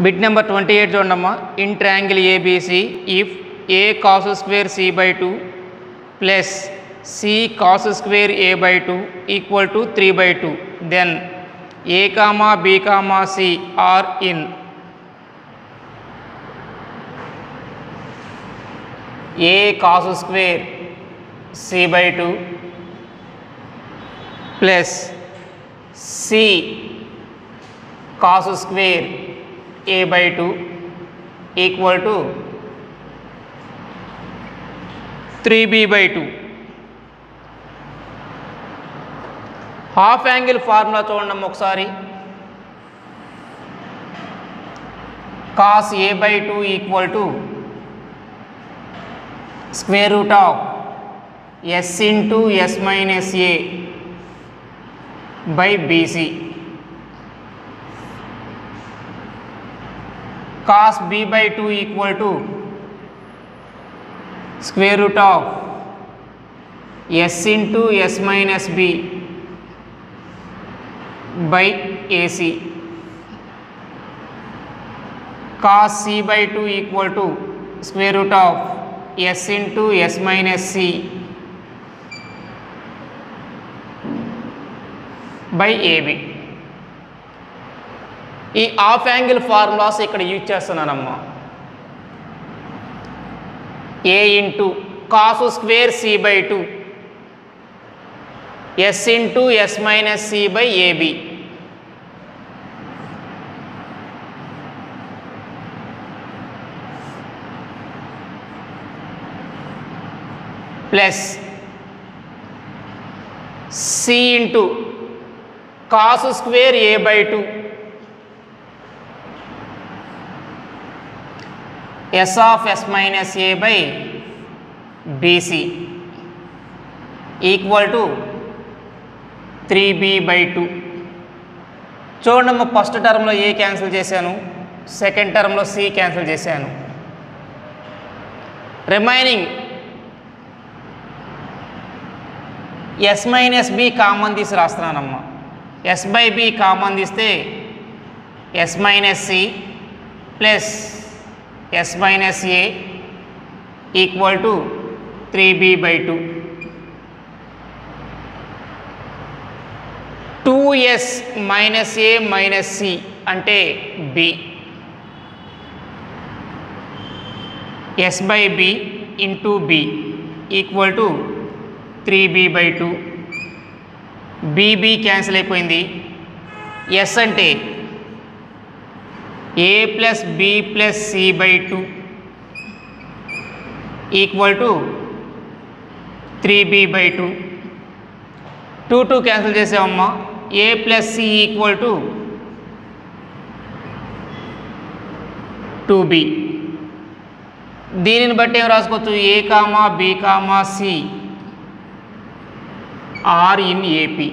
Bit number 28 చూడమ్మా. In triangle ABC if A cos square C by 2 plus C cos square A by 2 equal to 3/2 then A comma B comma C are in A cos square C by 2 plus C cos square a by 2 equal to 3b by 2. Half angle formula చూడండి ఒకసారి. cos a by 2 equal to square root of s into s minus a by bc. cos b by 2 equal to square root of s into s minus b by ac. cos c by 2 equal to square root of s into s minus c by ab. ఈ half angle formulas ఇక్కడ use చేస్తున్నానమ్మా. A into cos square C by 2 S into S minus C by AB plus C into cos square A by 2 s of s minus a by bc equal to 3b by 2. చూడండి, first టర్మ్లో A cancel చేశాను, second టర్మ్లో C cancel చేశాను. Remaining S minus B common తీసి రాస్తున్నానమ్మా. S by B common తీస్తే S minus C plus s minus a equal to 3b by 2. 2s minus a minus c అంటే b. s by b into b equal to 3b by 2. bb cancel అయిపోయింది. s అంటే a plus b plus c by 2 equal to 3b by 2. 2 cancel చేసామమ్మా. a plus c equal to 2b. దీనిని బట్టి ఏం రాసుకోవచ్చు, a comma b comma c are in AP.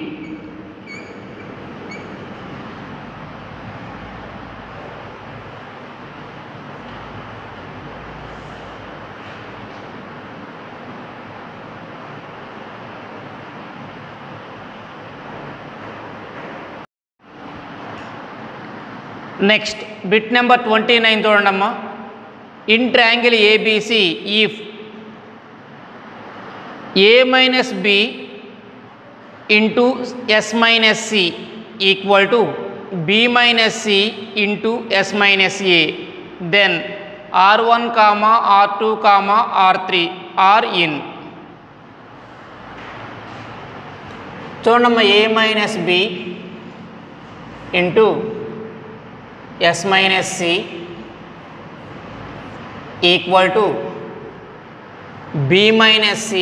Next bit number 29 చూడండమ్మా. In triangle ABC if A minus B into S minus C equal to B minus C into S minus A then R1 comma R2 comma R3 are in. చూడమ్మా, A minus B into s minus c equal to b minus c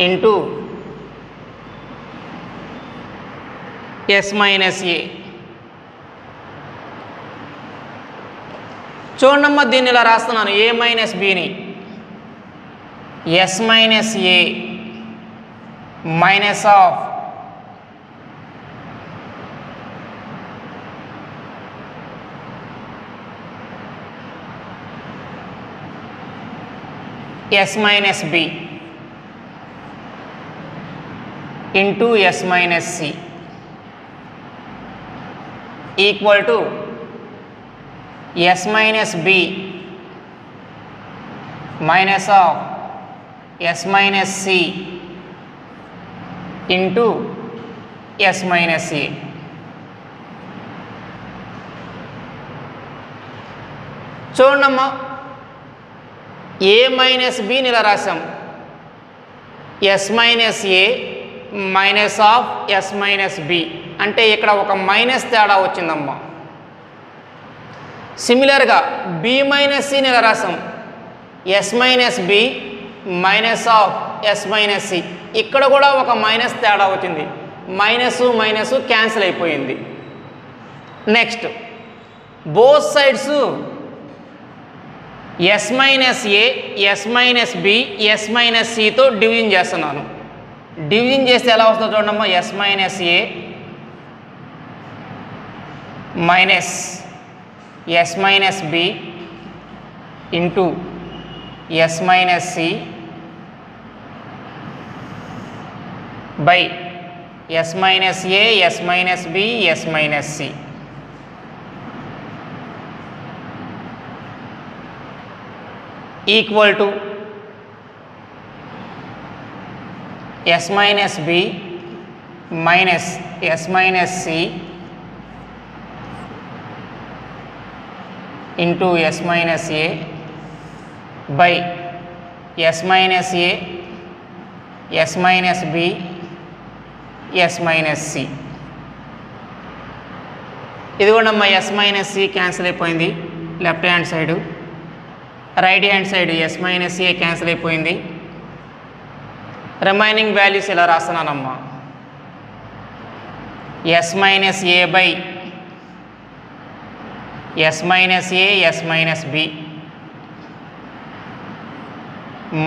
into s minus a. చూడమ్మా, దీన్ని ఇలా రాస్తున్నాను. a minus బిని s minus a minus of s minus b into s minus c equal to S minus B minus of S minus C into S minus A. చూడమ్మా, A minus బిని ఇలా రాసాం, S minus A minus of S minus B అంటే ఇక్కడ ఒక minus తేడా వచ్చిందమ్మా. సిమిలర్గా బి మైనస్ సిని ఇలా రాసాం, S minus B minus of S minus C, ఇక్కడ కూడా ఒక మైనస్ తేడా వచ్చింది, మైనస్ మైనస్ క్యాన్సిల్ అయిపోయింది. Next both sides S minus A S minus B S minus సితో డివిజన్ చేస్తున్నాను. డివిజన్ చేస్తే ఎలా వస్తుందో చూడమ్మా, S minus A minus S minus B into S minus C by S minus A S minus B S minus C. Equal to S minus B minus S minus C into S minus A by S minus A S minus B S minus C. ఇది కూడా మా S minus C cancel అయిపోయింది left hand side, right hand side S minus A cancel అయిపోయింది. Remaining values ఇలా రాస్తున్నానమ్మా, S minus A by S minus A S minus B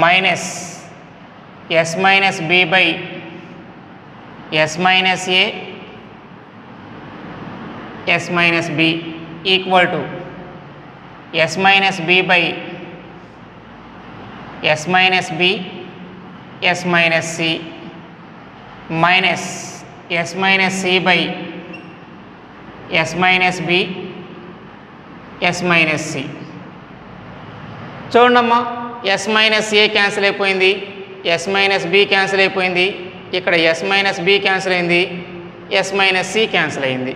minus S minus B by S minus A S minus B equal to S minus B by S minus B S minus C minus S minus C by S minus B S minus C. చూడమ్మా, S minus A cancel అయిపోయింది, S minus B cancel అయిపోయింది, ఇక్కడ S minus B cancel అయింది, S minus C cancel అయింది.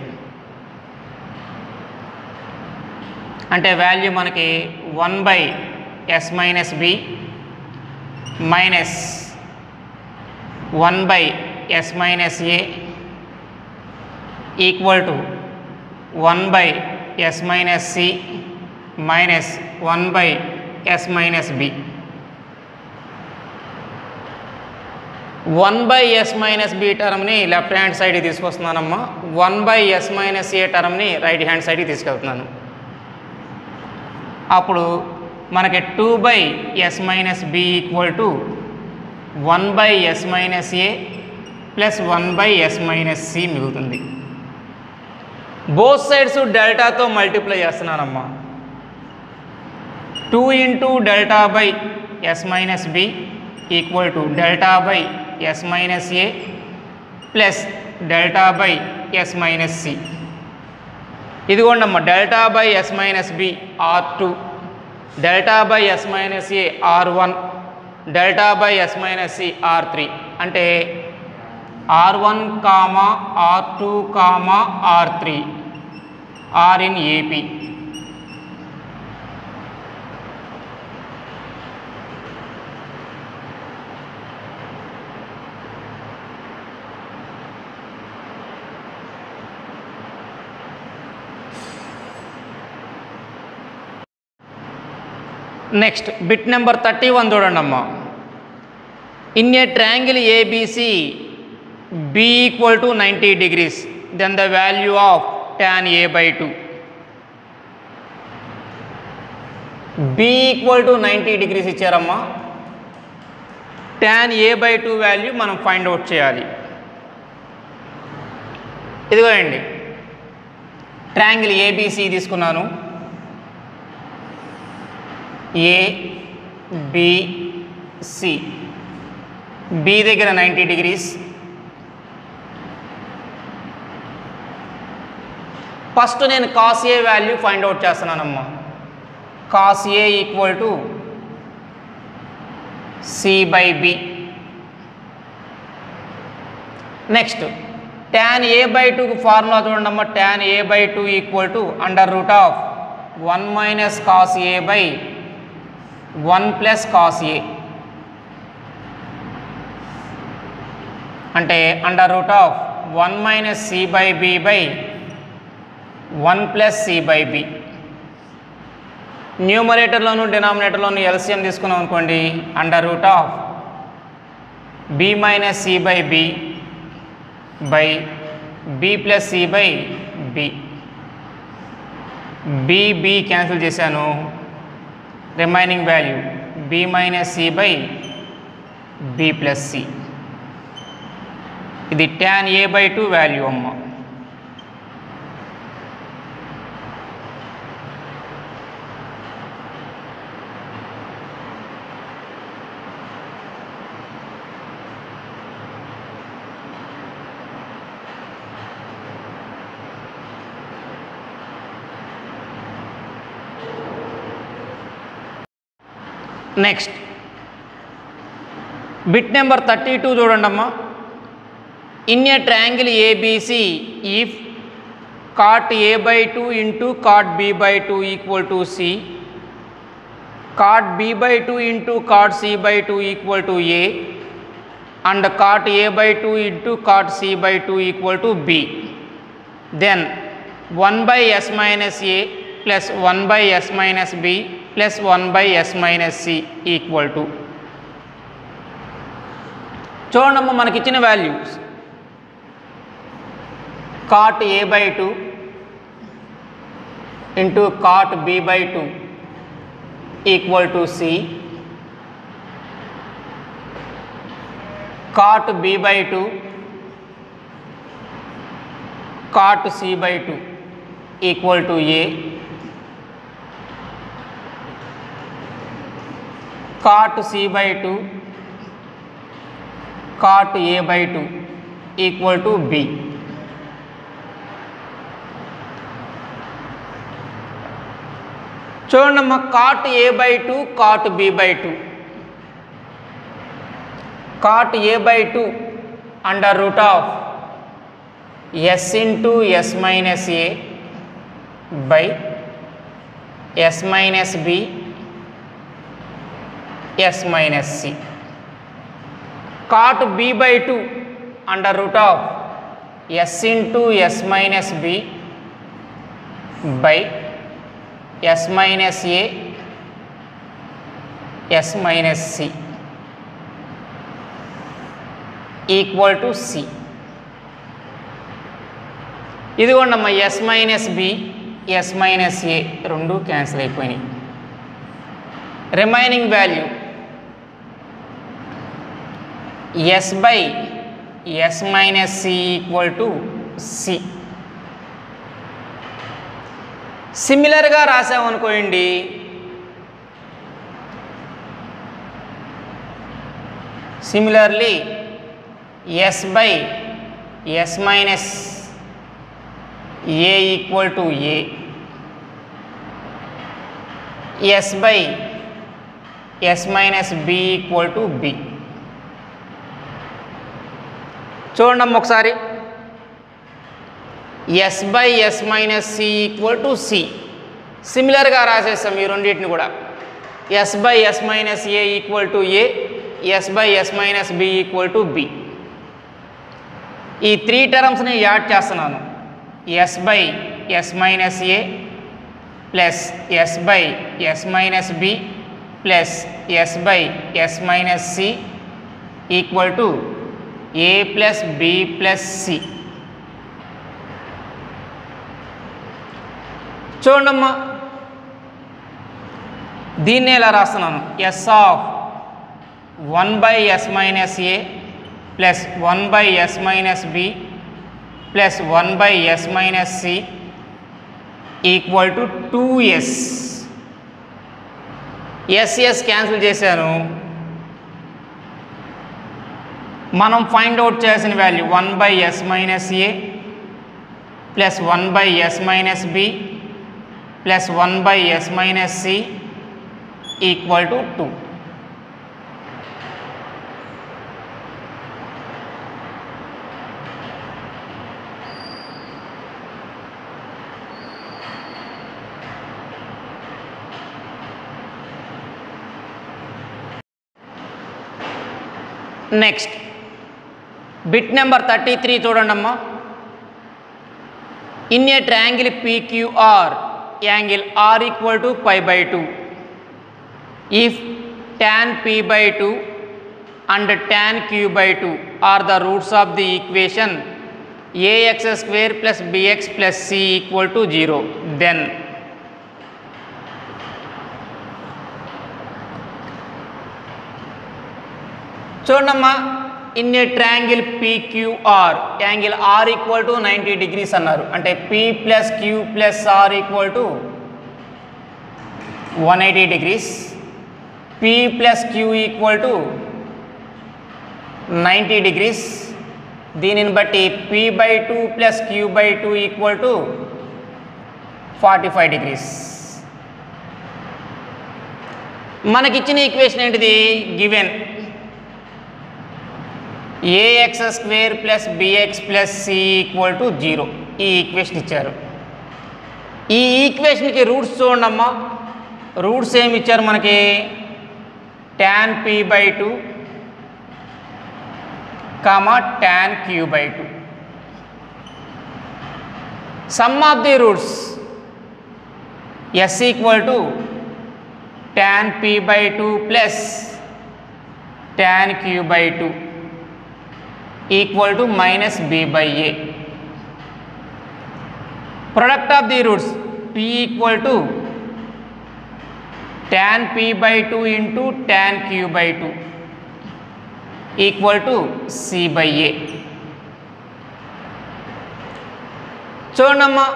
అంటే value మనకి 1 by S minus B minus 1 by S minus A equal to 1 by S minus C minus 1 by S minus B. 1 by S minus B టర్మ్ని left hand సైడ్కి తీసుకొస్తున్నానమ్మా, 1 by S minus A టర్మ్ని right hand సైడ్కి తీసుకెళ్తున్నాను. అప్పుడు మనకి 2 by S minus B equal to 1 by S minus A plus 1 by S minus C మిగులుతుంది. Both sides డెల్టాతో multiply చేస్తున్నానమ్మా, 2 into delta by S minus B equal to delta by S minus A plus delta by S minus C. ఇదిగోండమ్మా, delta by S minus B R2, delta by S minus A R1, delta by S minus C R3. అంటే R1 comma R2 comma R3 are in AP. Next bit number 31 చూడండి అమ్మా. In a triangle ABC B equal to 90 degrees then the value of tan a by 2. B equal to 90 degrees ఇచ్చారమ్మా, tan a by 2 value మనం find out చేయాలి. ఇదిగోండి, triangle ABC తీసుకున్నాను, ABC, B దగ్గర 90 degrees, first నేను cos A value find out చేస్తున్నానమ్మా. Cos A equal to C/B. Next tan a/2 formula చూడండి అమ్మా. tan a/2 equal to under root of 1 minus cos A by 1 plus cos A, అంటే under root of 1 minus C/B by 1 plus C/B. న్యూమరేటర్లోను డినామినేటర్లోను LCM తీసుకున్నాం అనుకోండి, under root of B minus C/B by B plus C/B. B cancel చేశాను, remaining value B minus C/B plus C. ఇది tan a/2 value అమ్మ. Next bit number 32 చూడండి అమ్మా. In a triangle ABC, if cot a/2 into cot b/2 equal to C, cot b/2 into cot c/2 equal to A, and cot a/2 into cot c/2 equal to B, then 1 by s minus A plus 1 by s minus B plus 1 by s minus C equal to. చూడండమ్మా, మనకి ఇచ్చిన values cot a/2 into cot b/2 equal to C, cot b/2 cot c/2 equal to A, cot c/2 cot a/2 equal to B. చూడండమ్మా, cot a/2 cot b/2, cot a/2 under root of s into s minus a by s minus b s minus c. cot b/2 under root of s into s minus b by s minus a s minus c equal to C. ఇదిగోండమ్మా, s minus b s minus a రెండు cancel అయిపోయినాయి. Remaining value s by s minus c equal to C. సిమిలర్గా రాసామనుకోండి, similarly s by s minus a equal to A, s by s minus b equal to B. చూడండి ఒకసారి, s by s minus c equal to C. సిమిలర్గా రాసేస్తాం ఈ రెండింటిని కూడా. s by s minus a equal to A, s by s minus b equal to B. ఈ 3 టర్మ్స్ని add చేస్తున్నాను. s by s minus a plus s by s minus b plus s by s minus c equal to a plus b plus c. చూడమ్మా, దీన్ని ఎలా రాస్తున్నాను, s of 1 by s minus a plus 1 by s minus b plus 1 by s minus c equal to 2s. s cancel చేశాను. మనం find out చేసిన value 1 by s minus a plus 1 by S minus B plus 1 by S minus C equal to 2. Next bit number 33 చూడండి అమ్మా. In a triangle PQR angle R equal to π by 2 if tan p by 2 and tan q by 2 are the roots of the equation ax square plus bx plus c equal to 0 then చూడమ్మా. In a triangle PQR angle R equal to 90 degrees అన్నారు. అంటే P plus Q plus R equal to 180 degrees. P plus Q equal to 90 degrees. దీనిని బట్టి P by 2 plus Q by 2 equal to 45 degrees. మనకిచ్చిన equation ఏంటిది? Given ax square plus bx plus c equal to 0. ఈ equation ఇచ్చారు. ఈ ఈక్వేషన్కి roots చూడండమ్మా. Roots ఏమి ఇచ్చారు మనకి? tan p by 2 comma tan q by 2. Some of the roots s equal to tan p by 2 plus tan q by 2 equal to minus b by a. Product of the roots p equal to tan p by 2 into tan q by 2 equal to c by a. చూడమ్మా.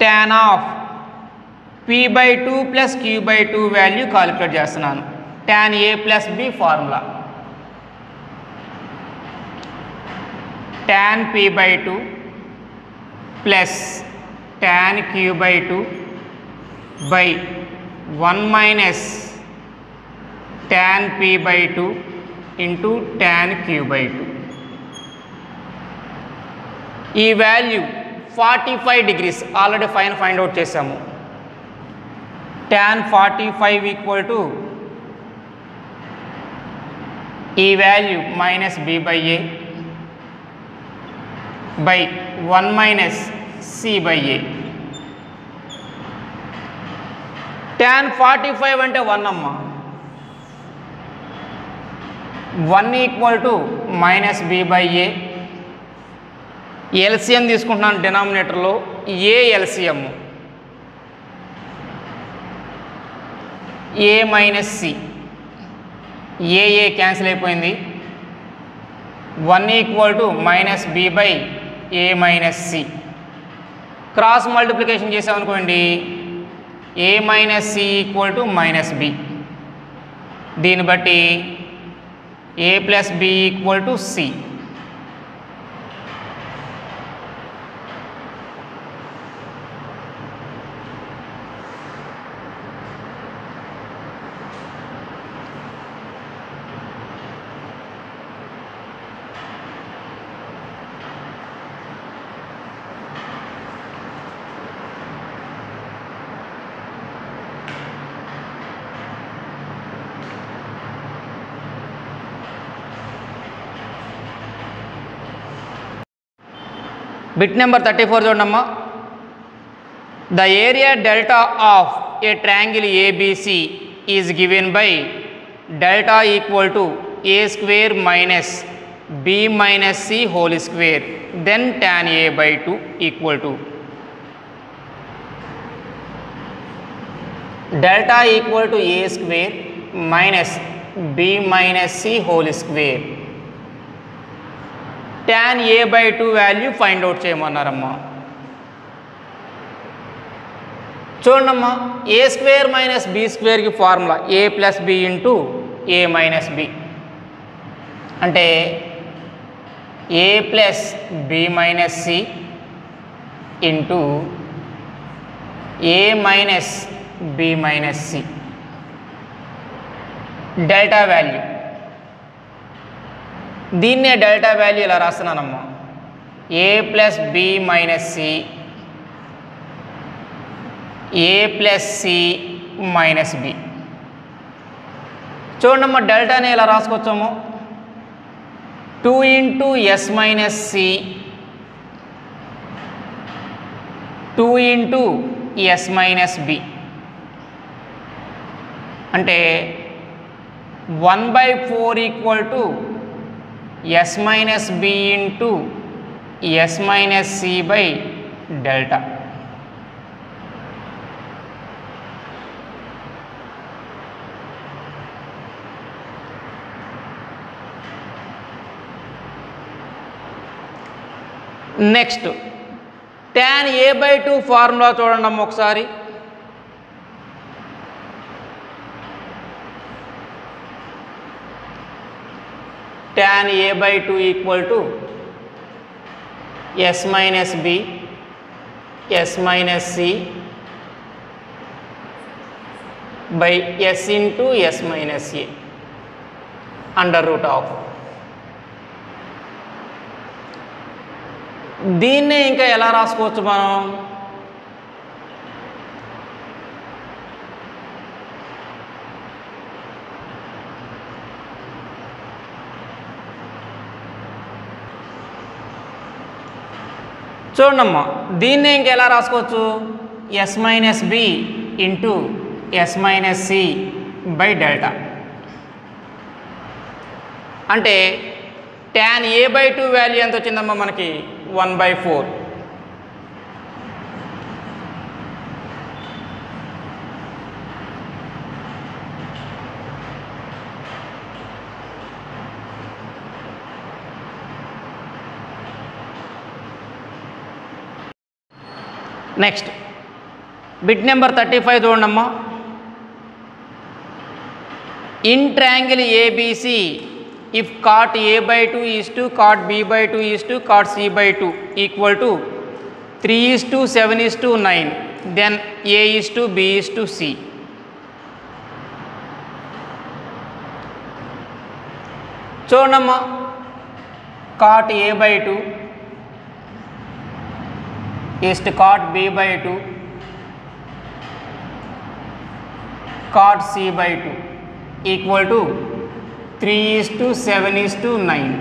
tan of p by 2 plus q by 2 value calculate చేస్తున్నాను. tan a plus b formula tan p by 2 plus tan q by 2 by 1 minus tan p by 2 into tan q by 2. ఈ value 45 degrees already find out చేసాము. tan 45 equal to ఈ value minus b by a by 1 minus c by a. tan 45 అంటే 1 అమ్మా. 1 equal to minus b by a. LCM తీసుకుంటున్నాను డినామినేటర్లో. A LCM a minus C. A cancel అయిపోయింది. 1 equal to minus b by a minus C. Cross multiplication చేసామనుకోండి a minus C equal to minus b. దీన్ని బట్టి a plus b equal to c. Bit number 34 చూడమ్మా. The area delta of a triangle ABC is given by delta equal to A square minus B minus C whole square then tan a by 2 equal to delta equal to A square minus B minus C whole square. tan a by 2 value find out చేయమన్నారమ్మా. చూడమ్మా. A square minus B స్క్వేర్కి formula A plus B into A minus B. అంటే A plus B minus C into A minus B minus C delta value. దీన్నే delta value ఇలా రాస్తున్నానమ్మా, A plus B minus C A plus C minus B. చూడమ్మా డెల్టాని ఎలా రాసుకోవచ్చాము, 2 into S minus C 2 into S minus B అంటే 1/4 equal to S minus B into S minus C by delta. Next tan a/2 formula చూడండి అమ్మ ఒకసారి. tan a/2 equal to S minus B S minus C by S into S minus A under root of. దీన్నే ఇంకా ఎలా రాసుకోవచ్చు మనం, చూడమ్మా దీన్నే ఇంకా ఎలా రాసుకోవచ్చు, S minus B into S minus C by delta. అంటే tan a/2 వాల్యూ ఎంత వచ్చిందమ్మా మనకి, 1/4. నెక్స్ట్ బిట్ నెంబర్ 35 చూడండమ్మా. In triangle ABC if cot a/2 is to cot b/2 is to cot c/2 equal to 3:7:9, then a is to b is to c. చూడమ్మా cot a/2 is to cot b/2 cot c/2 equal to 3:7:9.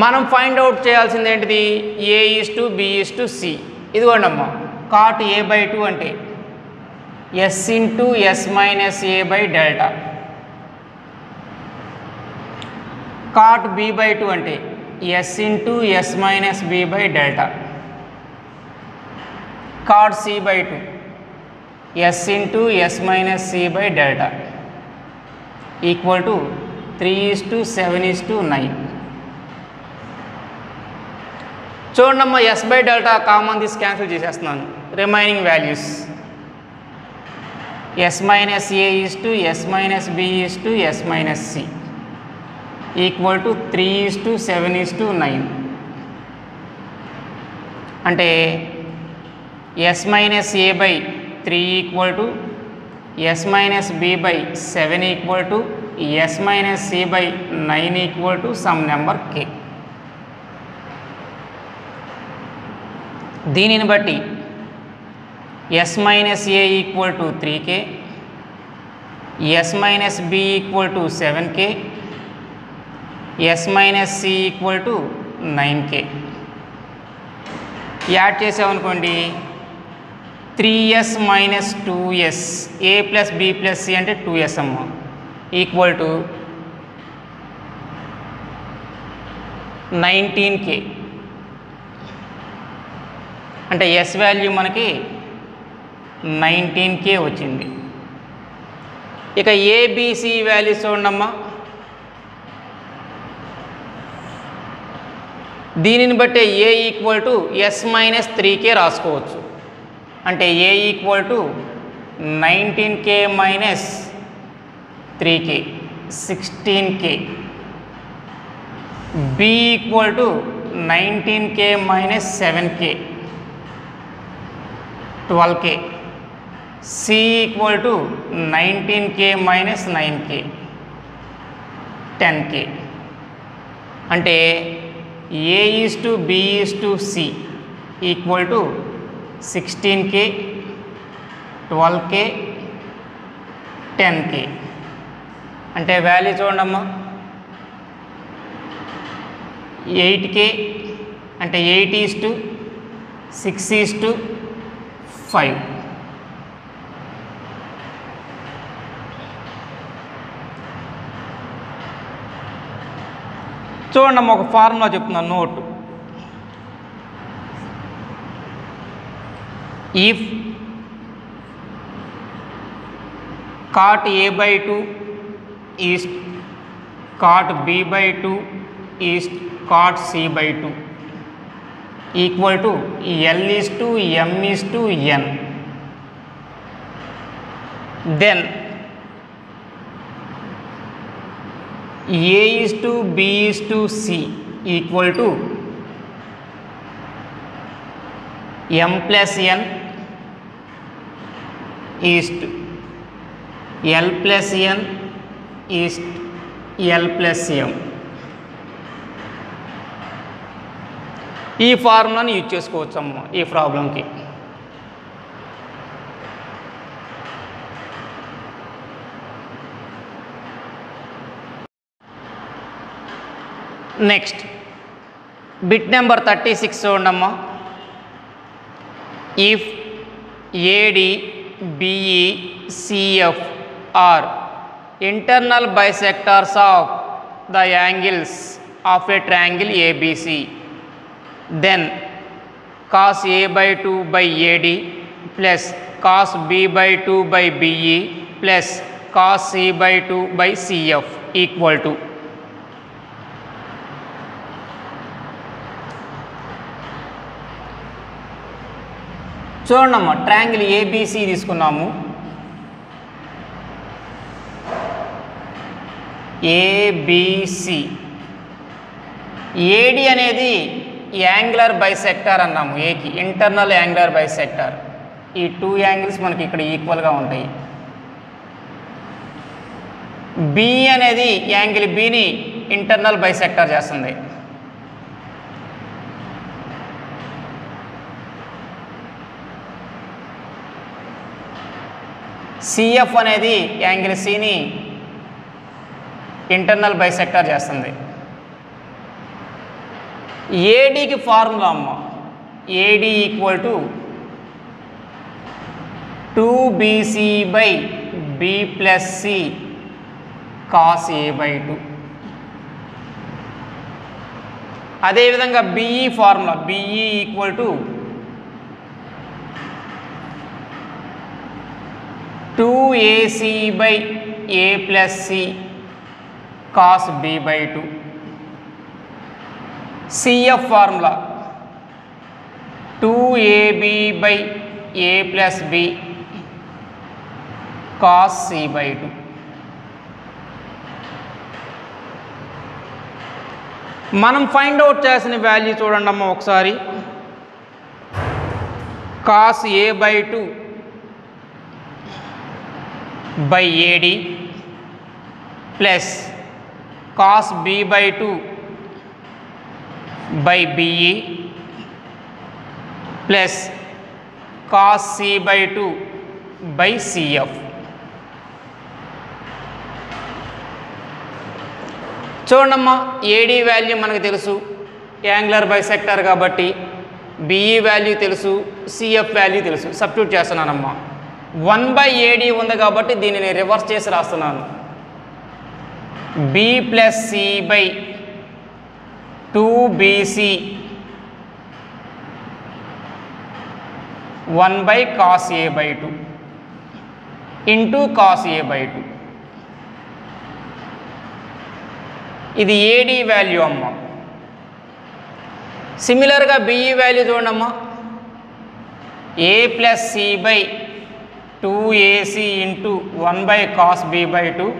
మనం find out చేయాల్సింది ఏంటిది, A is to B is to C. ఇదిగోండి అమ్మా cot a/2 అంటే S into S minus A by delta, cot b/2 అంటే S into S minus B by delta, cot c/2 S into S minus C by delta equal to 3:7:9. చూడమ్మా S by delta common తీసి cancel చేసేస్తున్నాను. Remaining values S minus A is to S minus B is to S minus C equal to 3:7:9. అంటే S minus A by 3 equal to S minus B by 7 equal to S minus C by 9 equal to some number K. దీనిని బట్టి S minus A equal to 3k, S minus B equal to 7k, S minus C equal to 9k. Add చేసామనుకోండి 3s minus 2s A plus B plus C అంటే 2s అమ్మ equal to 19k. అంటే S value మనకి 19k వచ్చింది. ఇక ABC values చూడమ్మా. దీనిని బట్టి A equal to S minus 3k రాసుకోవచ్చు. అంటే A equal to 19k minus 3k 16k, B equal to 19k minus 7k 12k. C equal to 19k minus 9k 10k. అంటే A is to B is to C equal to 16k 12k 10k. అంటే value చూడండమ్మా 8k అంటే 8 is to 6 is to 5. చూడండి ఒక formula చెప్తున్నాను note. If cot A by 2 is cot B by 2 is cot C by 2 equal to L is to M is to N, then A is to B is to C equal to M plus N is to L plus N is L plus M. ఈ ఫార్ములాని use చేసుకోవచ్చమ్మా ఈ ప్రాబ్లంకి. Next bit number 36 చూడమ్మా. If AD BE CF are internal bisectors of the angles of a triangle ABC, then cos A by 2 by AD plus cos B by 2 by BE plus cos C by 2 by CF equal to చూడమ్మా triangle ABC తీసుకున్నాము. ABC AD అనేది angular bisector అన్నాము. ఏకి internal angular bisector. ఈ 2 angles మనకి ఇక్కడ ఈక్వల్గా ఉంటాయి. బి అనేది యాంగిల్ బిని ఇంటర్నల్ బైసెక్టార్ చేస్తుంది. సిఎఫ్ అనేది యాంగిల్ సిని ఇంటర్నల్ బైసెక్టార్ చేస్తుంది. ఏడీకి ఫార్ములా అమ్మ. AD equal to 2BC by B plus C cos A by 2. అదేవిధంగా BE formula. BE equal to 2AC by A plus C cos B by 2. CF formula 2AB by A plus B cos C by 2. మనం find out చేసిన value చూడండి అమ్మ ఒకసారి. Cos A by 2 by AD plus cos B by 2 by BE plus cos C by 2 by CF. చూడమ్మా AD value మనకు తెలుసు angular bisector కాబట్టి, BE value తెలుసు, సిఎఫ్ వాల్యూ తెలుసు. సబ్స్టిట్యూట్ చేస్తున్నానమ్మా. 1/AD ఉంది కాబట్టి దీనిని రివర్స్ చేసి రాస్తున్నాను. B plus C by 2BC 1 by cos A by 2 into cos A by 2. ఇది ఏడి వాల్యూ అమ్మ. సిమిలర్గా బిఈ వాల్యూ చూడమ్మా. A plus C by 2AC into 1 by cos B by 2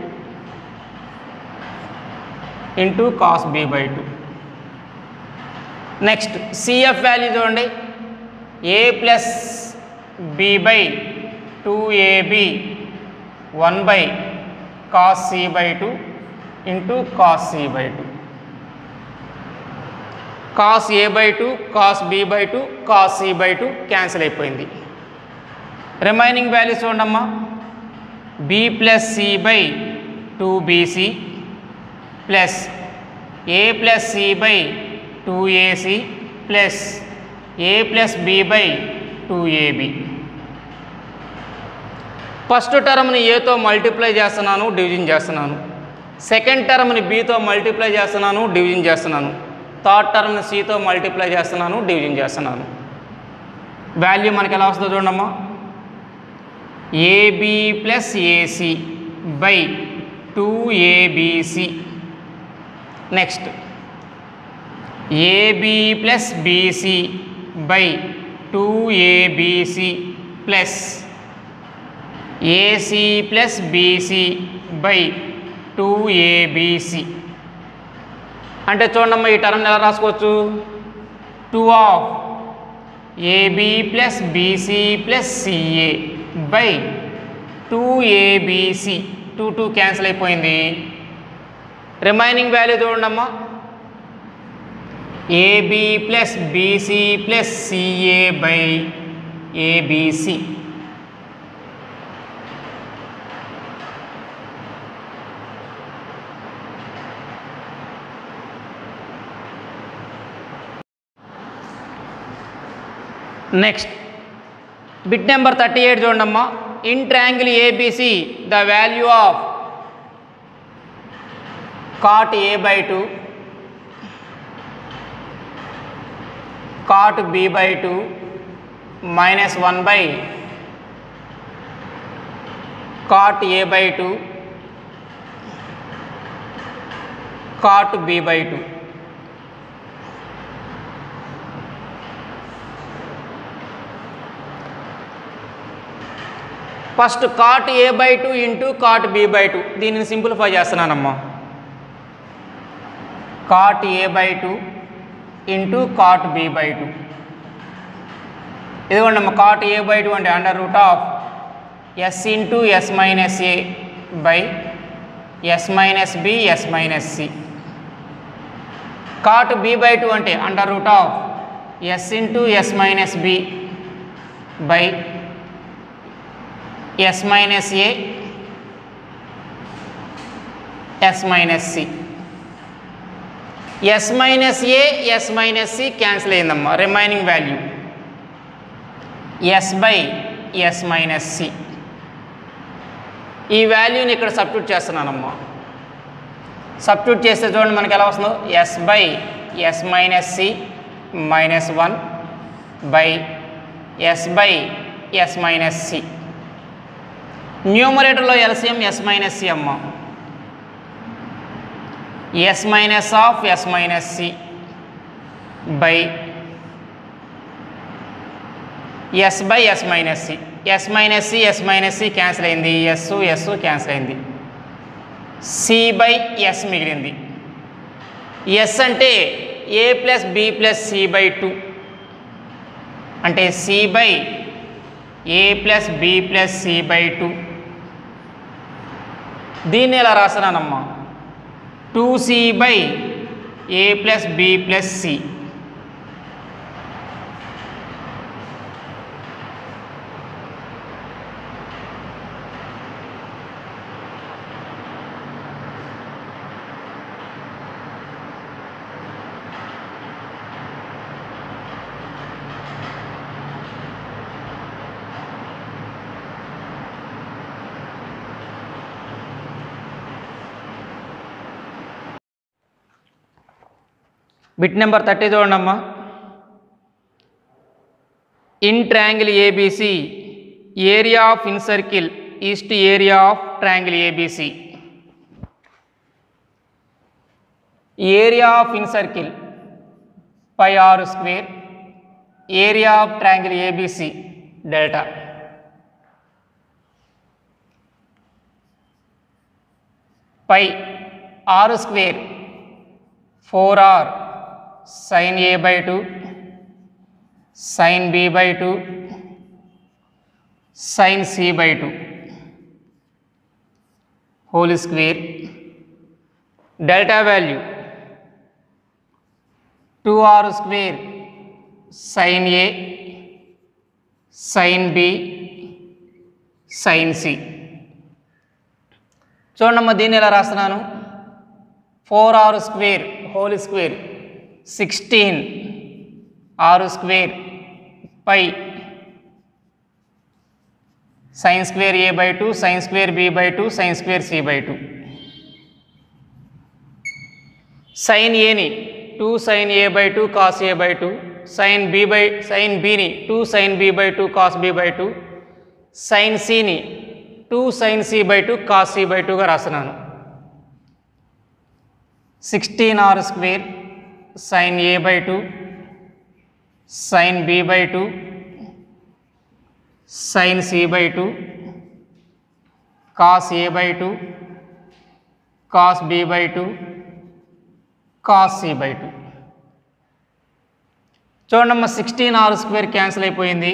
into cos B by 2. Next CF value చూడండి, A plus B by 2ab 1 by cos C by 2 into cos C by 2, cos A by 2 cos B by 2 cos C by 2 cancel అయిపోయింది. Remaining values చూడమ్మా, B plus C by 2bc plus A plus C by 2ac plus A plus B by 2ab. First టర్మ్ని ఏతో multiply చేస్తున్నాను, division చేస్తున్నాను. Second టర్మ్ని బితో multiply చేస్తున్నాను, division చేస్తున్నాను. థర్డ్ టర్మ్ని సితో మల్టిప్లై చేస్తున్నాను, డివిజన్ చేస్తున్నాను. వాల్యూ మనకి ఎలా వస్తుందో చూడమ్మా, AB plus AC by 2abc. Next AB plus BC by 2abc plus AC plus BC by 2abc. అంటే చూడమ్మా, ఈ టర్మ్ ఎలా రాసుకోవచ్చు, 2 of AB plus BC plus CA by 2abc. 2 cancel అయిపోయింది. రిమైనింగ్ వాల్యూ చూడమ్మా, AB plus BC plus CA by ABC. Next bit number 38 చూడమ్మా, in triangle ABC the value of cot a by 2 cot b by 2 minus 1 by cot a by 2 cot b by 2. First cot a by 2 into cot b by 2, దీనిని simplify చేస్తున్నానమ్మా. cot a by 2 into cot b by 2. ఇదిగోండమ్మా, cot a by 2 అంటే under root of s into s minus a by s minus b s minus c. cot b by 2 అంటే under root of s into s minus b by s minus a s minus c. s minus a s minus c cancel అయిందమ్మా. Remaining value s by s minus c. ఈ వాల్యూని ఇక్కడ substitute చేస్తున్నానమ్మా. Substitute చేస్తే చూడండి మనకి ఎలా వస్తుందో, s by s minus c minus 1 by s by s minus c. న్యూమరేటర్లో ఎల్సిఎం s మైనస్ c అమ్మా. s minus of s minus c by s by s minus c. s minus c s minus c cancel అయింది, s cancel అయింది, c by s మిగిలింది. s అంటే a plus b plus c by 2 అంటే c by a plus b plus c by 2. దీన్ని ఎలా రాస్తున్నానమ్మా, 2c బై a plus b plus c. Bit number 30 చూడండమ్మా, in triangle ABC area of incircle is to area of triangle ABC. Area of incircle pi R square, area of triangle ABC delta. Pi R square 4r sin a by 2 sin b by 2 sin c by 2 whole square. Delta value 2r square sin a sin b sin c. చూడమ్మా దీన్ని ఎలా రాస్తున్నాను, 4r square whole square 16 r square by sin square a by 2 sin square b by 2 sin square c by 2. sin a ని 2 sin a by 2 cos a by 2 sin b ని 2 sin b by 2 cos b by 2 sin c ని 2 sin c by 2 cos c by 2గా రాస్తున్నాను. 16r square sin a by 2 sin b by 2 sin c by 2 cos a by 2 cos b by 2 cos c by 2. చూడండి 16r square cancel అయిపోయింది.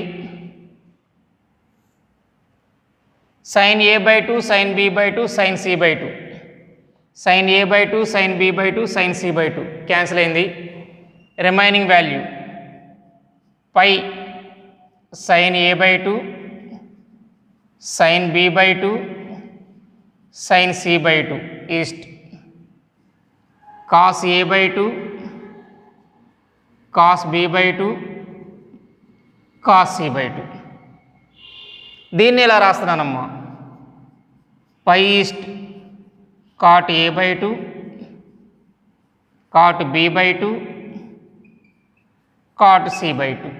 sin a by 2 sin b by 2 sin c by 2 sin a by 2 sin b by 2 sin c by 2 cancel అయింది. Remaining value pi sin a by 2 sin b by 2 sin c by 2 east cos a by 2 cos b by 2 cos c by 2. దీన్ని ఎలా రాస్తున్నానమ్మా, పై east cot a by 2 cot b by 2 cot c by 2.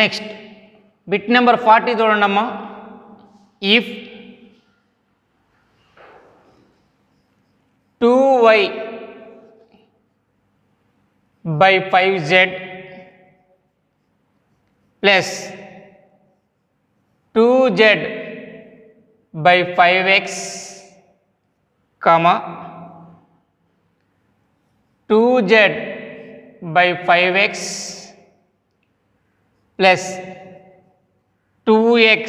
Next bit number 40 చూడండమ్మా. If 2y by 5z plus 2z by 5x comma 2z by 5x plus 2x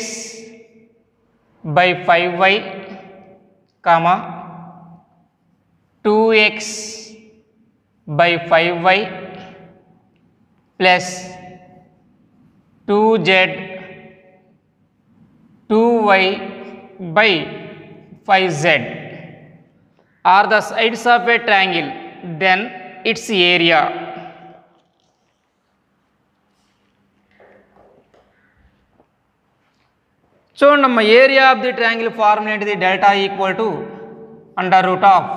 by 5y comma 2x by 5y plus 2z 2y by 5z are the sides of a triangle, then its area. చూడండి area of the triangle formula ఏంటిది, delta equal to under root of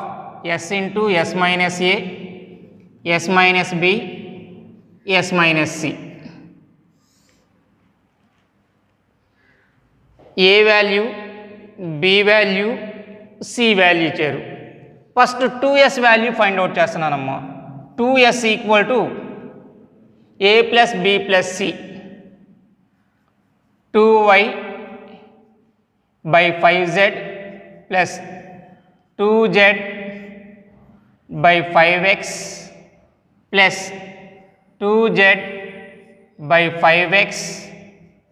S into S minus A S minus B S minus C. A value B value C value ఇచ్చారు. First 2s value find out చేస్తున్నానమ్మా. 2s equal to A plus B plus C 2y by 5z plus 2z by 5x plus 2z by 5x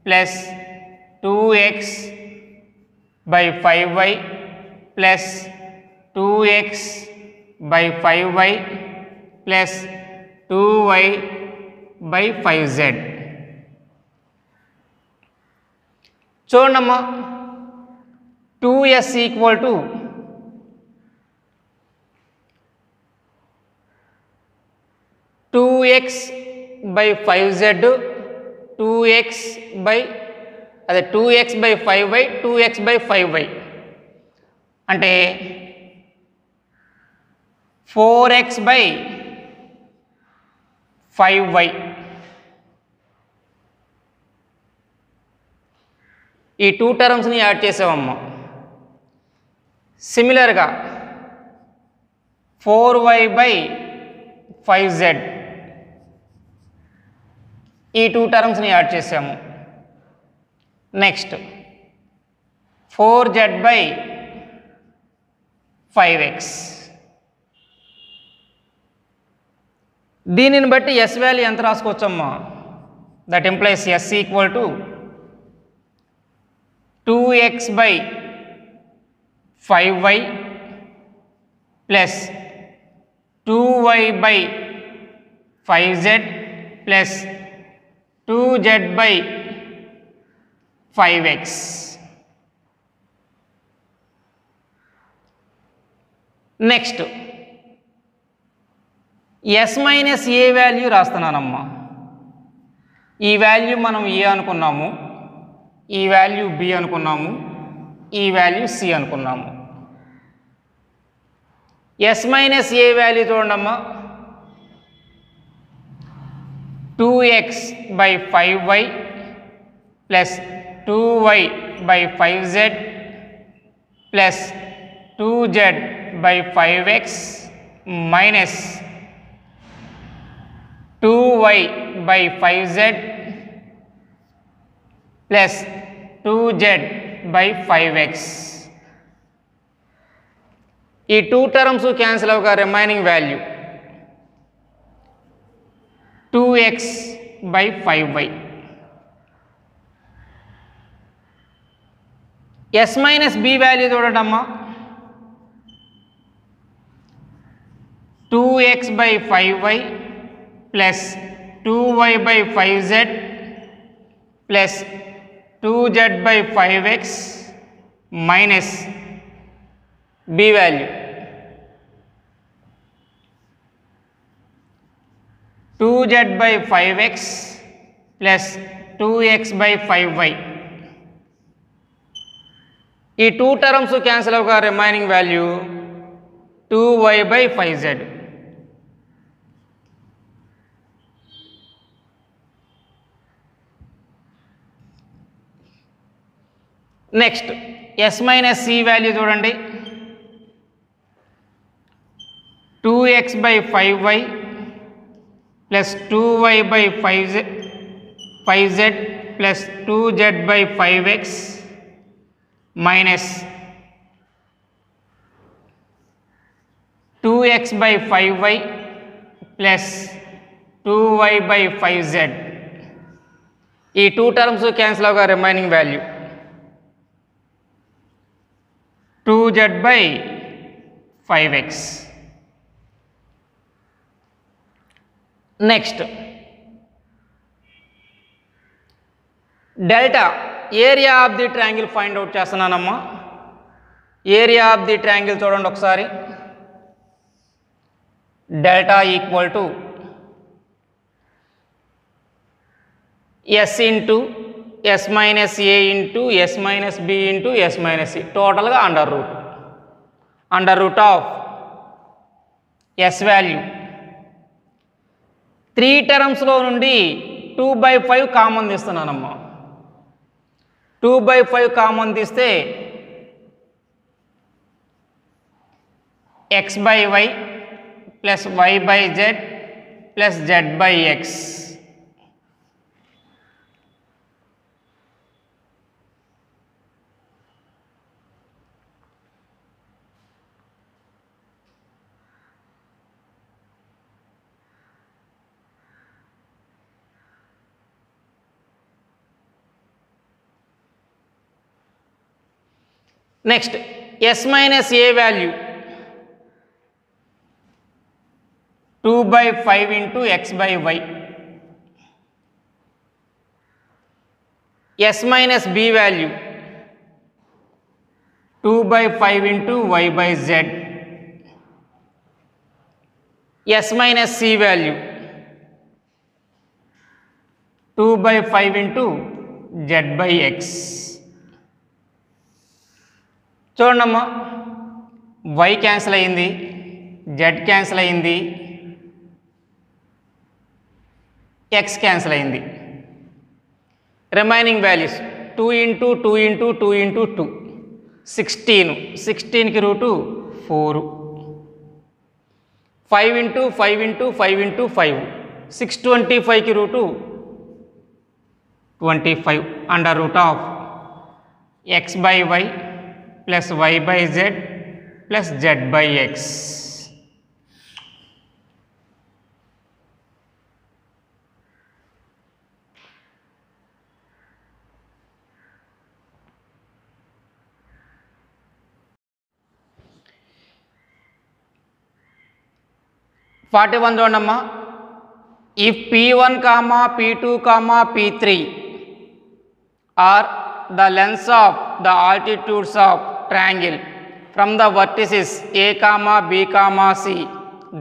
plus 2x by 5y plus 2x by 5y plus 2y by 5z. చూడమ్మా 2s equal to two X by 5z 2x by 5y 2x by 5y అంటే 4x by 5y. ఈ 2 టర్మ్స్ని add చేసామమ్మా. సిమిలర్గా 4y by 5z ఈ 2 టర్మ్స్ని add చేసాము. Next 4z by 5x. దీనిని బట్టి s వాల్యూ ఎంత రాసుకోవచ్చమ్మా? That implies s equal to 2x by 5y plus 2y by 5z plus 2z by 5x. Next s minus A value రాస్తున్నానమ్మా. ఈ వాల్యూ మనం ఏ అనుకున్నాము, ఈ వాల్యూ బి అనుకున్నాము, ఈ వాల్యూ సి అనుకున్నాము. s మైనస్ ఏ వాల్యూ చూడండమ్మా. 2x by 5y plus 2y by 5z plus 2z by 5x minus 2y by 5z plus 2z by 5x. ఈ 2 టర్మ్స్ క్యాన్సిల్ అవ్వగా remaining value 2x by 5y. s minus B value చూడటమ్మా. 2x by 5y plus 2y by 5z plus 2z by 5x minus B value 2z by 5x plus 2x by 5y. ఈ 2 terms cancel అవ్వగా remaining value 2y by 5z. Next s minus C value చూడండి. 2x by 5y plus 2y by 5z plus 2z by 5x minus 2x by 5y plus 2y by 5z. ఈ 2 terms cancel అవ్వగా remaining value 2z by 5x. Next delta area of the triangle find out చేస్తున్నానమ్మా. Area of the triangle చూడండి ఒకసారి. Delta equal to S into S minus A into S minus B into S minus C, టోటల్గా under root of S value 3 టర్మ్స్లో నుండి 2/5 common తీస్తున్నానమ్మా. 2/5 common తీస్తే x by y plus y by z plus z by x. Next s minus A value 2/5 into x by y. s minus B value 2/5 into y by z. s minus C value 2/5 into z by x. చూడండమ్మా, y cancel అయింది, z cancel అయింది, x cancel అయింది. Remaining values 2 into 2 into 2 into 2 16, 16కి root 4, 5 into 5 into 5 into 5 625కి root 25 under root of x by y plus Y by Z plus Z by X. P1 చూడమ్మా. If P1, P2, P3 are the lengths of the altitudes of triangle from the vertices A, B, C,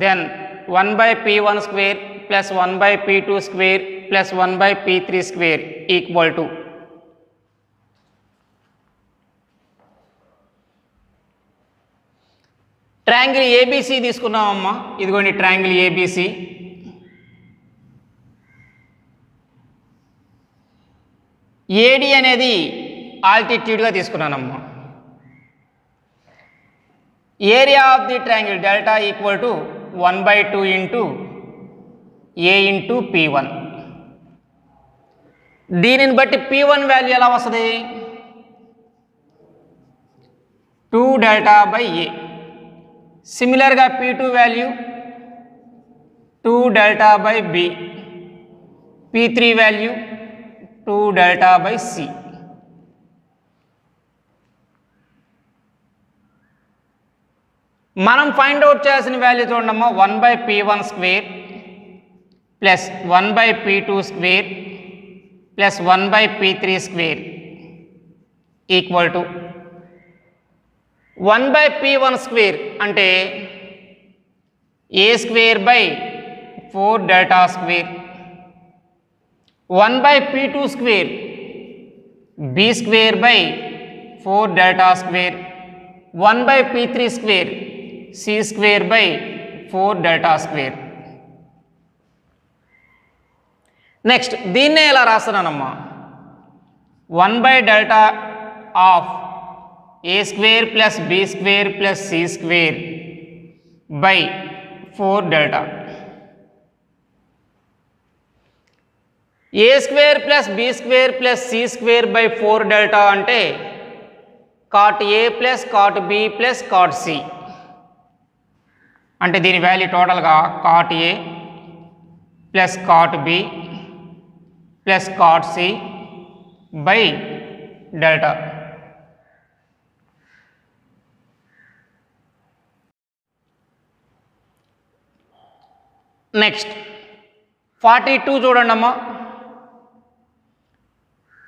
then 1 by P1 square plus 1 by P2 square plus 1 by P3 square equal to triangle ABC తీసుకున్నామమ్మా. ఇదిగోండి triangle ABC. AD అనేది ఆల్టిట్యూడ్గా తీసుకున్నానమ్మా. Area of the triangle delta equal to 1/2 into A into P1. దీనిని బట్టి P1 value ఎలా వస్తుంది? 2 delta by A. సిమిలర్గా P2 value 2 delta by B. P3 value 2 delta by C. మనం ఫైండ్ అవుట్ చేయాల్సిన వాల్యూ చూడమ్మా. 1 by P1 square plus 1 by P2 square plus 1 by P3 square equal to 1 by P1 square అంటే A square by 4 delta square. 1 by P2 square B square by 4 delta square. 1 by P3 square C square by 4 delta square. Next దీన్నే ఎలా రాస్తున్నానమ్మా. 1 by delta of A square plus B square plus C square by 4 delta. A square plus B square plus C square by 4 delta అంటే cot A plus cot B plus cot C. అంటే దీని value టోటల్గా cot A plus cot B plus cot C by delta. Next 42 చూడండి అమ్మా.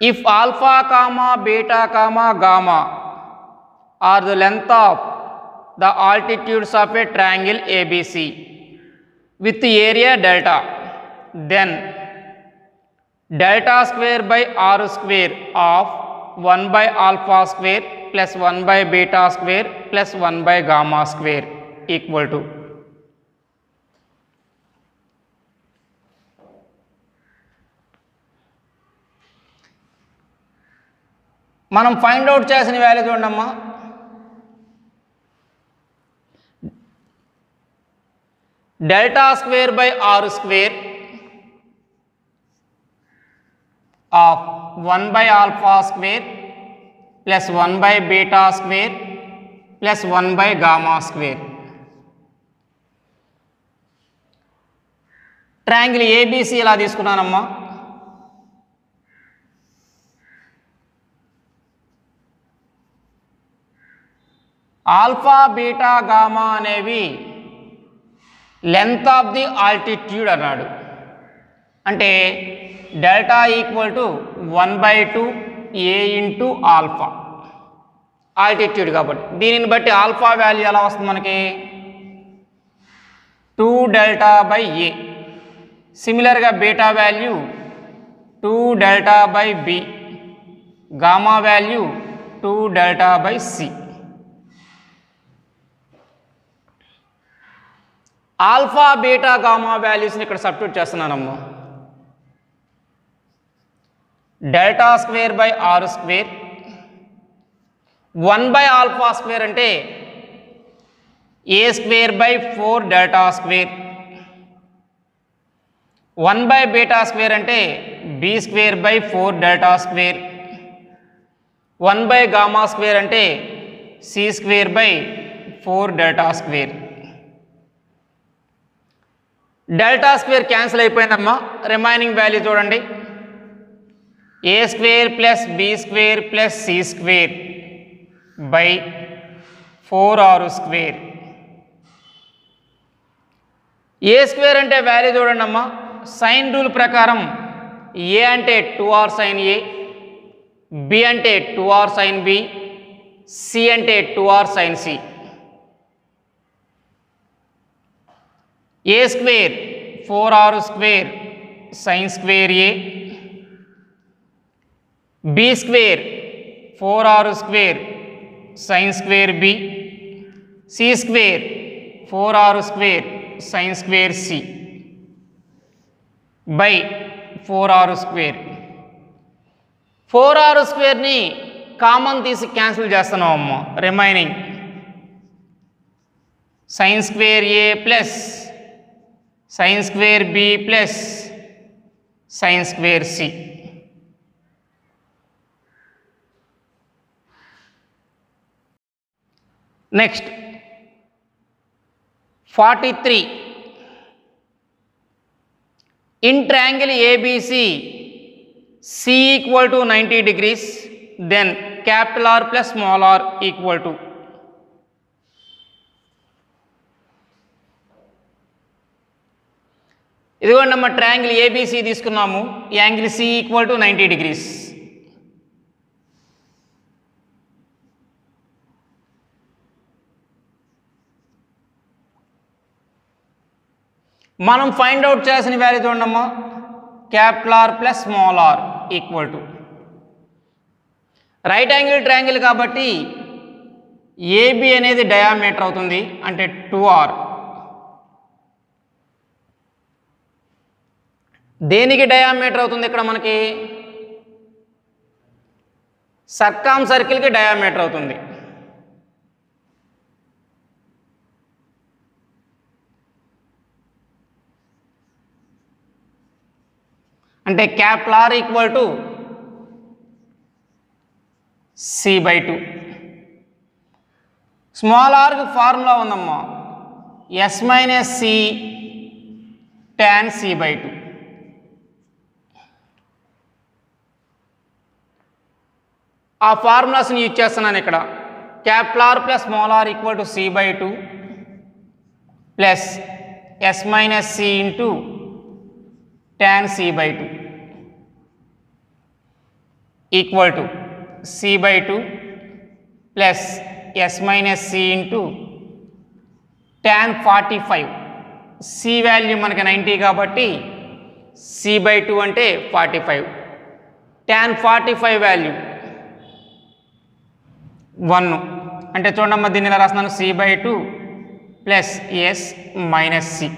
If alpha comma beta comma gamma are the length of the altitudes of a triangle ABC with area delta, then delta square by R square of 1 by alpha square plus 1 by beta square plus 1 by gamma square equal to మనం find out చేసిన value చూడమ్మా. Delta square by R square of 1 by alpha square plus 1 by beta square plus 1 by gamma square. Triangle ABC ఇలా తీసుకున్నానమ్మా. Alpha beta gamma అనేవి length of the altitude అన్నాడు. అంటే delta equal to 1/2 A into alpha altitude కాబట్టి. దీనిని బట్టి alpha value ఎలా వస్తుంది మనకి? 2 delta by A. Similar beta value 2 delta by B. Gamma value 2 delta by C. Alpha beta gamma వాల్యూస్ని ఇక్కడ సబ్స్టిట్యూట్ చేస్తున్నానమ్మా. Delta square by R square 1 by alpha square అంటే A square by 4 delta square. 1 by beta square అంటే B square by 4 delta square. 1 by gamma square అంటే C square by 4 delta square. Delta square cancel అయిపోయిందమ్మా. Remaining value చూడండి, A square plus B square plus C square by 4r square. A square అంటే value చూడండి అమ్మా, sine rule ప్రకారం ఏ అంటే 2r sign ఏ, B అంటే 2r sign B, C అంటే 2r sine C. A square 4r square sine square A, B square 4r square sine square B, C square 4r square sine square C by 4r square. 4r స్క్వేర్ని common తీసి cancel చేస్తున్నాం అమ్మ. Remaining sine square A plus sine square B plus sine square C. Next 43. In triangle ABC, C equal to 90 degrees, then capital R plus small r equal to. ఇదిగోండి అమ్మ, triangle ABC తీసుకున్నాము, angle C equal to 90 degrees. మనం find out చేసిన value చూడమ్మా, capital R plus small R equal to. Right angle triangle కాబట్టి AB అనేది diameter అవుతుంది, అంటే 2r. దేనికి డయామీటర్ అవుతుంది ఇక్కడ మనకి? సర్కామ్ సర్కిల్కి డయామీటర్ అవుతుంది. అంటే capital R equal to C by 2. Small ఆర్కి ఫార్ములా ఉందమ్మా, S minus C tan C by 2. ఆ ఫార్ములాస్ని యూజ్ చేస్తున్నాను ఇక్కడ. Capital R plus small R equal to C by 2 plus S minus C into tan c by 2 equal to c by 2 plus s minus c into tan 45. c value మనకి 90 కాబట్టి c by 2 అంటే 45. tan 45 value 1 అంటే చూడమ్మా, దీన్ని ఇలా రాస్తున్నాను, c by 2 plus s minus c.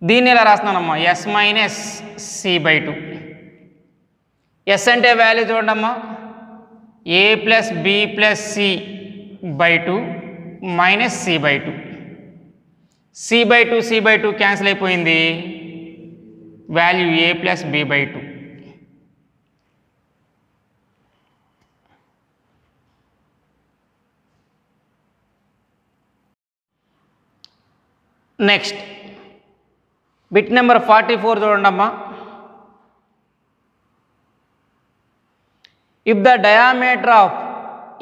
దీన్ని ఇలా రాస్తున్నానమ్మా, S minus C by 2. S అంటే వాల్యూ చూడమ్మా, A plus B plus C by 2 minus C by 2. C by 2 cancel అయిపోయింది, value A plus B by 2. Next bit number 44 చూడండమ్మా. If the diameter of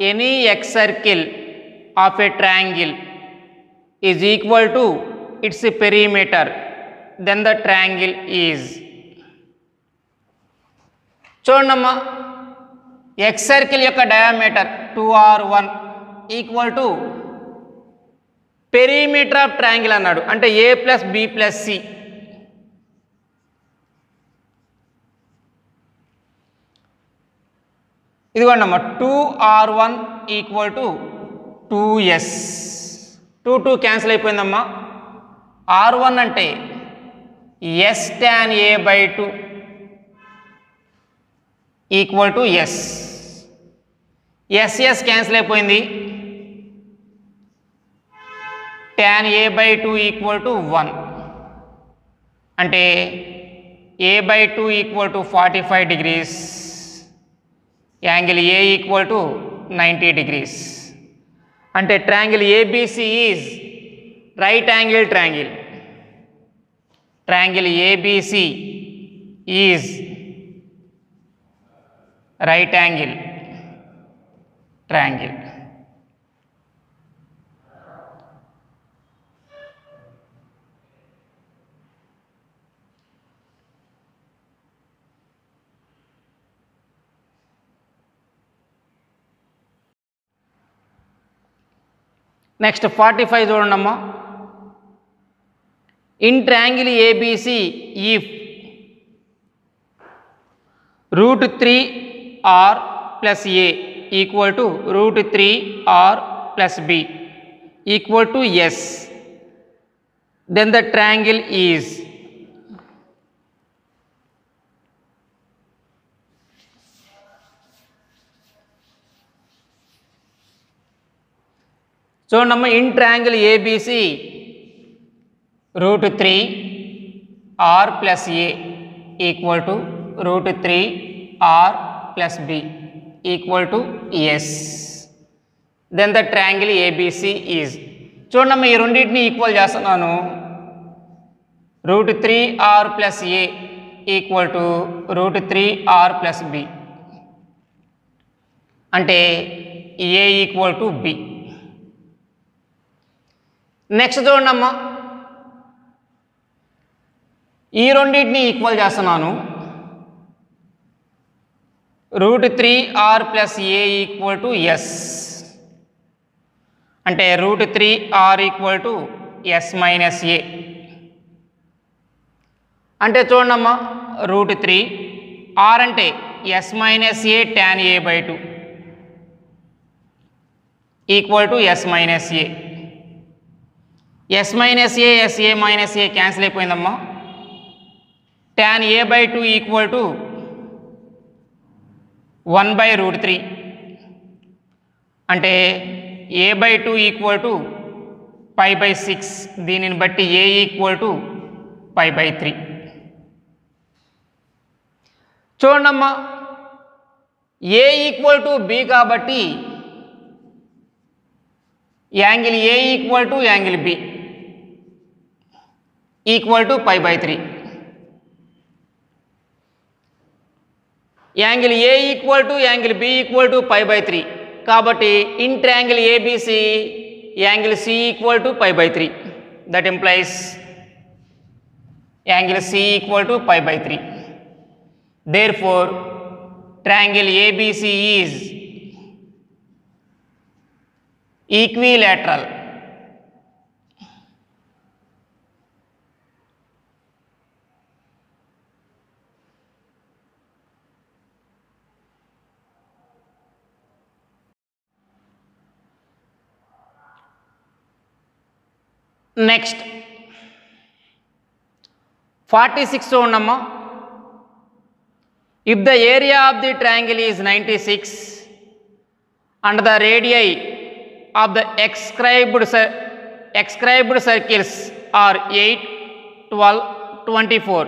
any excircle of a triangle is equal to its perimeter, then the triangle is. చూడండమ్మా, excircle యొక్క diameter 2r1 equal to perimeter of triangle అన్నాడు, అంటే A plus B plus C. ఇదిగోండమ్మా, 2r1 equal to 2s. 2 cancel అయిపోయిందమ్మా. r1 అంటే s tan a by 2 equal to s. s cancel అయిపోయింది, tan a by 2 equal to 1 అంటే a by 2 equal to 45 degrees, angle A equal to 90 degrees. అంటే triangle ABC is right angle triangle. Triangle ABC is right angle triangle. Next 45 చూడండి అమ్మా. In triangle ABC if √3r + a equal to √3r + b equal to s, then the triangle is చూడమ్మా. In triangle A B C √3r + a equal to √3r + b equal to s, then the triangle ABC is. చూడమ్మా, ఈ రెండింటిని equal చేస్తున్నాను. √3r + a equal to √3r + b అంటే a equal to b. Next చూడండమ్మా, ఈ రెండింటిని equal చేస్తున్నాను. √3r + a equal to s అంటే √3r equal to s - a. అంటే చూడమ్మా, √3r అంటే s - a tan a/2 equal to s - a. s - a cancel అయిపోయిందమ్మా. tan a/2 ఈక్వల్ టు 1/√3 అంటే a/2 ఈక్వల్ టు π/6. దీనిని బట్టి a ఈక్వల్ టు π/3. చూడమ్మా, a equal to b కాబట్టి angle a equal to angle b equal to π/3. Angle a equal to angle b equal to π/3 కాబట్టి in triangle A B C angle c equal to π/3. That implies angle c equal to π/3. Therefore triangle ABC is equilateral. Next 46 చూడమ్మా. If the area of the triangle is 96 and the radii of the escribed circles are 8, 12, 24,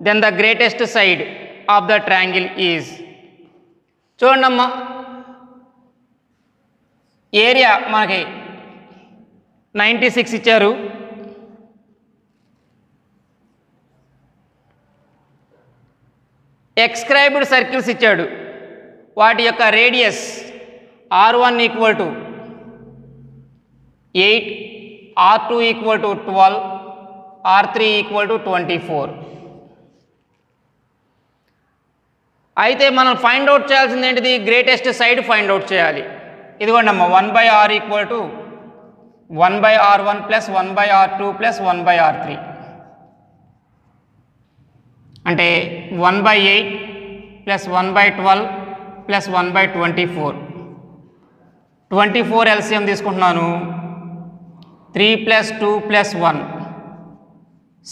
then the greatest side of the triangle is. చూడమ్మా, area మనకి 96 ఇచ్చారు. ఎక్స్క్రైబ్డ్ circles ఇచ్చాడు. వాటి యొక్క radius r1 equal to 8, r2 equal to 12, r3 equal to 24. అయితే మనం find out చేయాల్సింది ఏంటిది? గ్రేటెస్ట్ సైడ్ ఫైండ్ అవుట్ చేయాలి. ఇదిగోండి అమ్మ, 1/r equal to 1/r1 plus 1/r2 plus 1/r3 అంటే 1/8 ప్లస్ 1/12 ప్లస్ 1/24. 24 ఎల్సిఎం తీసుకుంటున్నాను. 3 ప్లస్ 2 ప్లస్ 1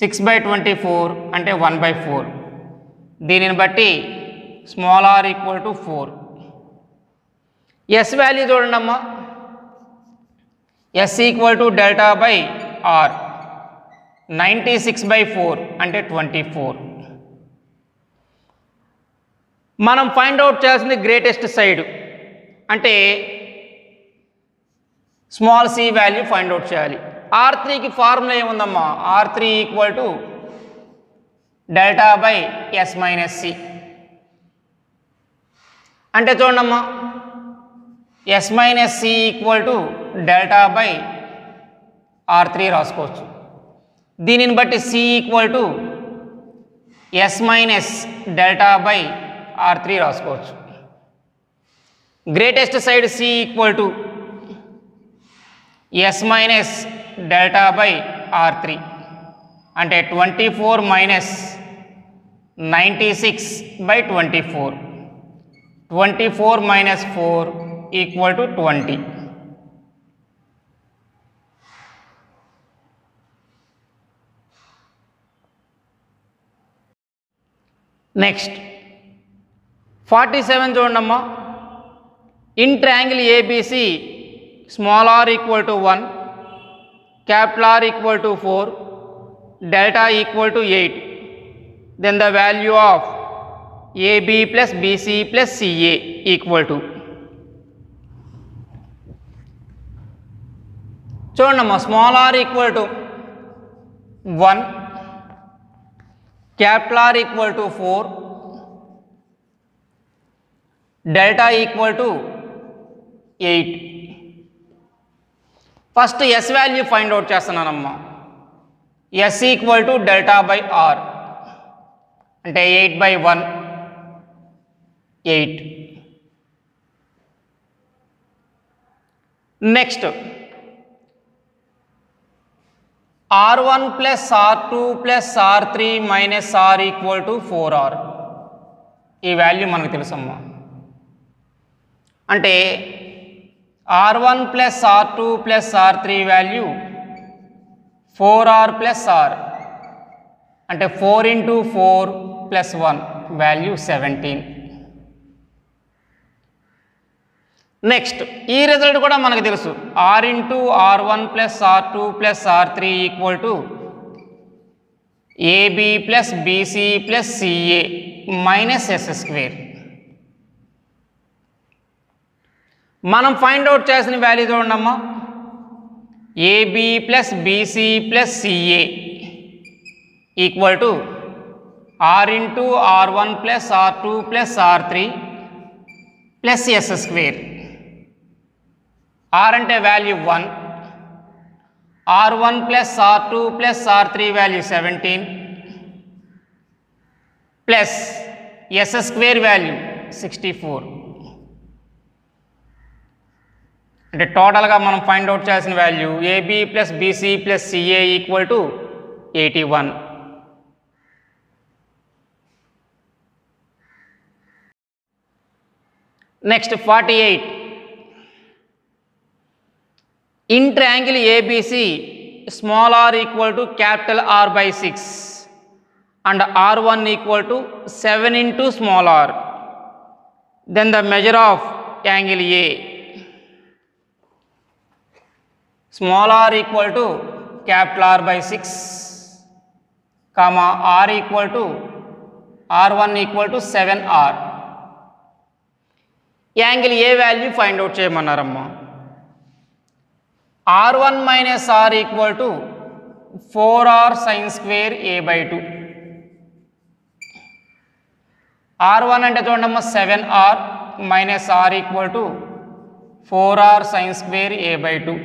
6/24 అంటే 1/4. దీనిని బట్టి small r equal to 4. S value చూడండి అమ్మా. s equal to delta by r 96/4 అంటే 24. మనం ఫైండ్ అవుట్ చేయాల్సింది గ్రేటెస్ట్ సైడ్ అంటే small C value find out చేయాలి. R3కి ఫార్ములా ఏముందమ్మా, R3 equal to delta by S minus C. అంటే చూడమ్మా, S minus C equal to delta by R3 రాసుకోవచ్చు. దీనిని బట్టి C equal to S minus delta by R3 రాసుకోవచ్చు. Greatest side C equal to S minus delta by R3 అంటే 24 minus 96 by 24. 24 minus 4 equal to 20. Next 47 చూడండమ్మా. In triangle A B C small r equal to 1, capital R equal to 4, delta equal to 8. Then the value of AB plus BC plus CA equal to. చూడండమ్మా, small r equal to 1, capital R equal to 4, delta equal to 8. First S value find out చేస్తున్నానమ్మా. S equal to delta by R అంటే 8/1 8. Next R1 plus R2 plus R3 minus R equal to 4R. ఈ వాల్యూ మనకు తెలుసమ్మా. అంటే R1 plus R2 plus R3 value 4R plus R అంటే 4 into 4 plus 1 value 17. Next ఈ result కూడా మనకు తెలుసు. R into R1 plus R2 plus R3 equal to AB plus BC plus CA minus S square. మనం find out చేసిన value చూడండమ్మా. AB plus BC plus CA equal to R into R1 plus R2 plus R3 plus S square. R అంటే value 1, R1 plus R2 plus R3 value 17 plus S square value 64. అంటే టోటల్గా మనం find out చేయాల్సిన value AB plus BC plus CA equal to 81. Next 48. In triangle ABC small r equal to capital R by 6 and R1 equal to 7 into small r. Then the measure of angle A. Small r equal to capital R by 6 comma R equal to R1 equal to 7R. Angle A value find out చేయమన్నారమ్మా. R1 minus R equal to 4R sine square A by 2. R1 అంటే చూడమ్మా 7R minus R equal to 4R sine square A by 2.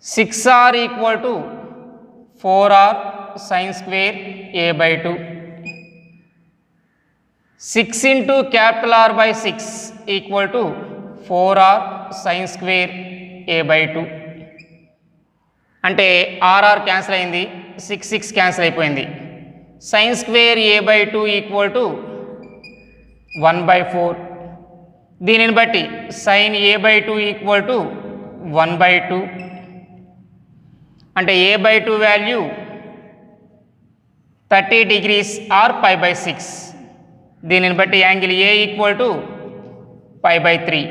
6R equal to 4R sine square A by 2. 6 into capital R by 6 equal to 4R sine square A by 2. అంటే RR cancel అయింది, 6 cancel అయిపోయింది. Sine square A by 2 equal to 1/4. దీనిని బట్టి sine A by 2 equal to 1/2. అంటే A by 2 value 30 degrees or π/6. దీనిని బట్టి angle A equal to π/3.